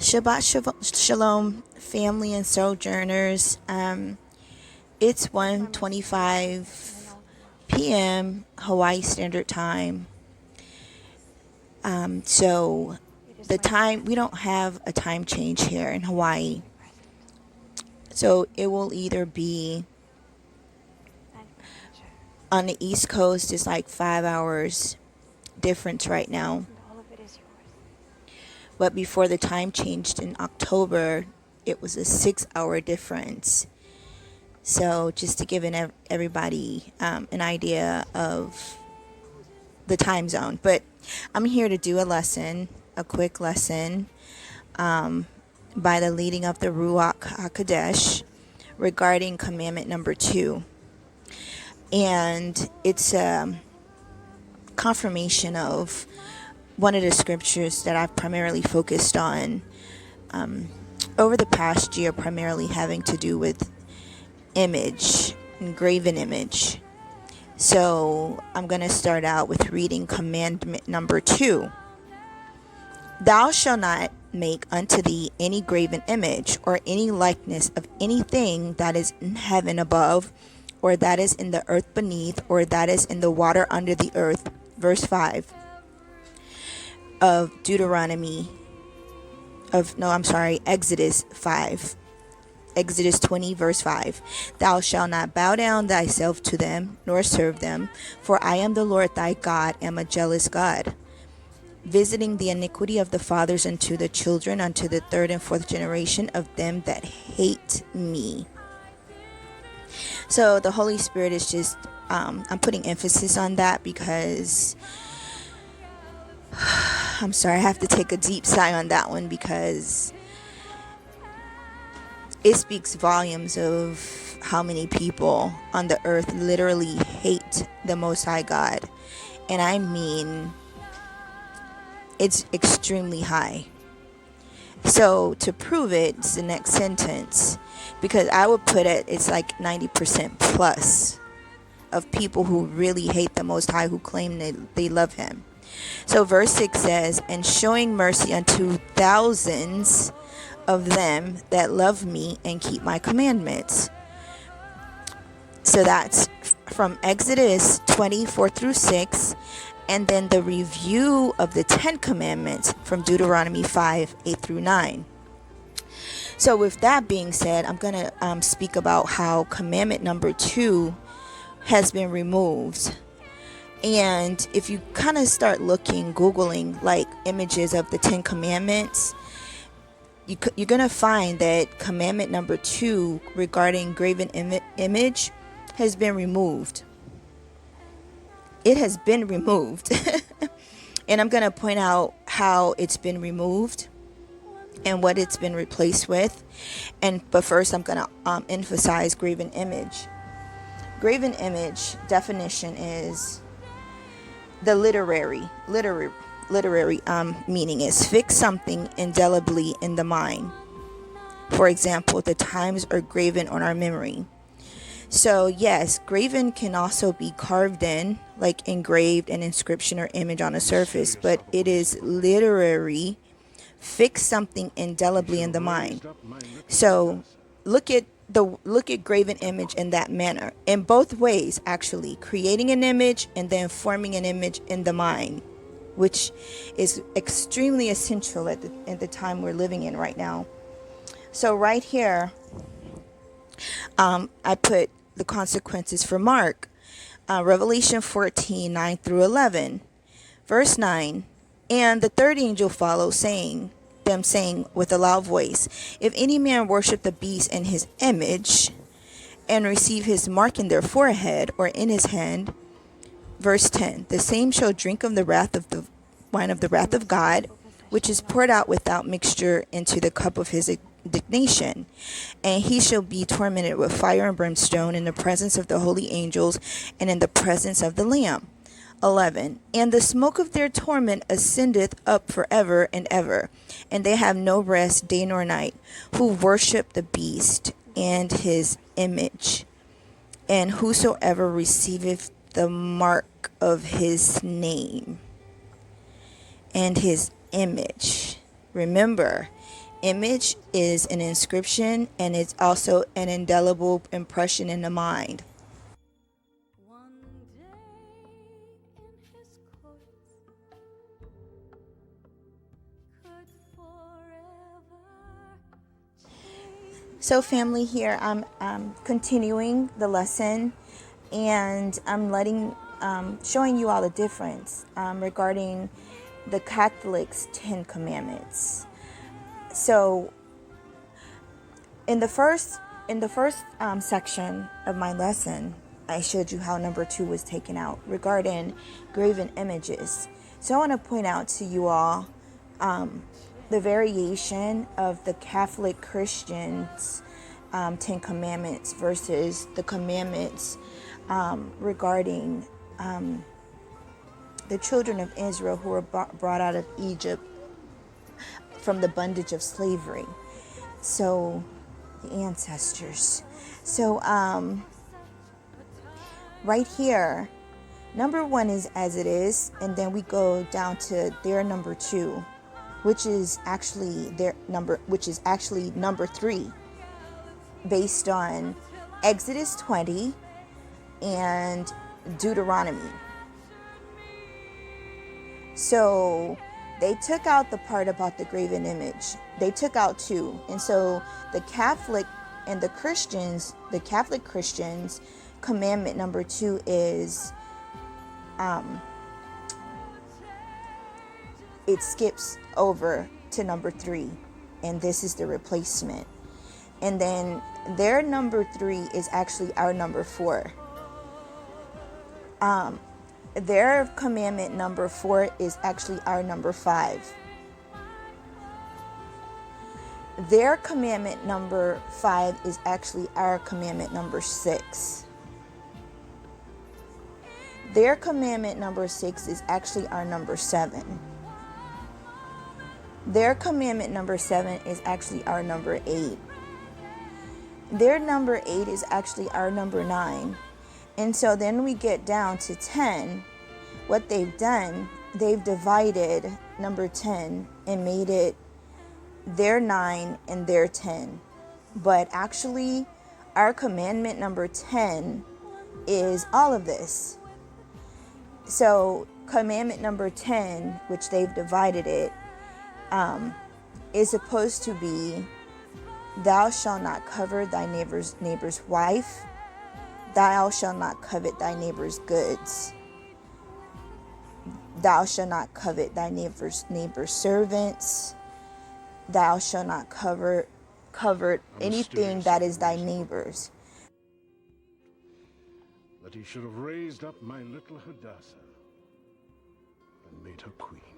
Shalom, family and sojourners. It's 1:25 p.m. Hawaii Standard Time. So the time, we don't have a time change here in Hawaii. So it will either be on the East Coast, it's like 5 hours difference right now. But before the time changed in October, it was a 6-hour difference. So just to give everybody an idea of the time zone. But I'm here to do a quick lesson by the leading of the Ruach HaKodesh regarding commandment number 2. And it's a confirmation of one of the scriptures that I've primarily focused on over the past year, primarily having to do with image, engraven image. So I'm going to start out with reading commandment number 2. Thou shalt not make unto thee any graven image or any likeness of anything that is in heaven above, or that is in the earth beneath, or that is in the water under the earth. Verse 5 of Exodus 5. Exodus 20, verse 5. Thou shalt not bow down thyself to them, nor serve them, for I am the Lord thy God, am a jealous God, visiting the iniquity of the fathers unto the children, unto the third and fourth generation of them that hate me. So the Holy Spirit is just, I'm putting emphasis on that because, I'm sorry, I have to take a deep sigh on that one because it speaks volumes of how many people on the earth literally hate the Most High God. And I mean, it's extremely high. So to prove it, it's the next sentence, because I would put it's like 90% plus of people who really hate the Most High, who claim they love him. So verse 6 says, and showing mercy unto thousands of them that love me and keep my commandments. So that's from Exodus 24 through 6. And then the review of the 10 commandments from Deuteronomy 5, 8 through 9. So with that being said, I'm going to speak about how commandment number 2 has been removed. And if you kind of start Googling like images of the 10 commandments, you're going to find that commandment number 2 regarding graven image has been removed. It has been removed. And I'm going to point out how it's been removed and what it's been replaced with. But first I'm going to emphasize graven image. Graven image definition is the literary meaning is fix something indelibly in the mind. For example, the times are graven on our memory. So yes, graven can also be carved in, like engraved, an inscription or image on a surface, but it is literary, fix something indelibly in the mind. So look at graven image in that manner, in both ways actually, creating an image and then forming an image in the mind, which is extremely essential at the time we're living in right now. So right here, I put the consequences for Mark, Revelation 14, 9 through 11. Verse 9, and the third angel followed, saying with a loud voice, if any man worship the beast and his image, and receive his mark in their forehead or in his hand. Verse 10, the same shall drink of the wine of the wrath of God, which is poured out without mixture into the cup of his indignation, and he shall be tormented with fire and brimstone in the presence of the holy angels and in the presence of the Lamb. 11, and the smoke of their torment ascendeth up forever and ever, and they have no rest day nor night, who worship the beast and his image, and whosoever receiveth the mark of his name and his image. Remember, image is an inscription, and it's also an indelible impression in the mind. So family, here I'm continuing the lesson, and I'm showing you all the difference regarding the Catholic's 10 Commandments. So in the first section of my lesson, I showed you how number 2 was taken out regarding graven images. So I want to point out to you all the variation of the Catholic Christians' 10 Commandments versus the commandments regarding the children of Israel who were brought out of Egypt from the bondage of slavery. So the ancestors. So right here, number 1 is as it is, and then we go down to their number 2, which is actually number 3, based on Exodus 20 and DeuTeronomy. So they took out the part about the graven image. They took out 2. And so the Catholic Christians, commandment number 2 is it skips over to number 3, and this is the replacement. And then their number 3 is actually our number 4. Their commandment number 4 is actually our number 5. Their commandment number 5 is actually our commandment number 6. Their commandment number 6 is actually our number 7. Their commandment number 7 is actually our number 8. Their number 8 is actually our number 9. And so then we get down to 10. What they've done, they've divided number 10 and made it their 9 and their 10. But actually, our commandment number 10 is all of this. So commandment number 10, which they've divided it, is supposed to be, thou shalt not covet thy neighbor's wife. Thou shalt not covet thy neighbor's goods. Thou shalt not covet thy neighbor's servants. Thou shalt not covet anything that is thy neighbor's. That he should have raised up my little Hadassah and made her queen.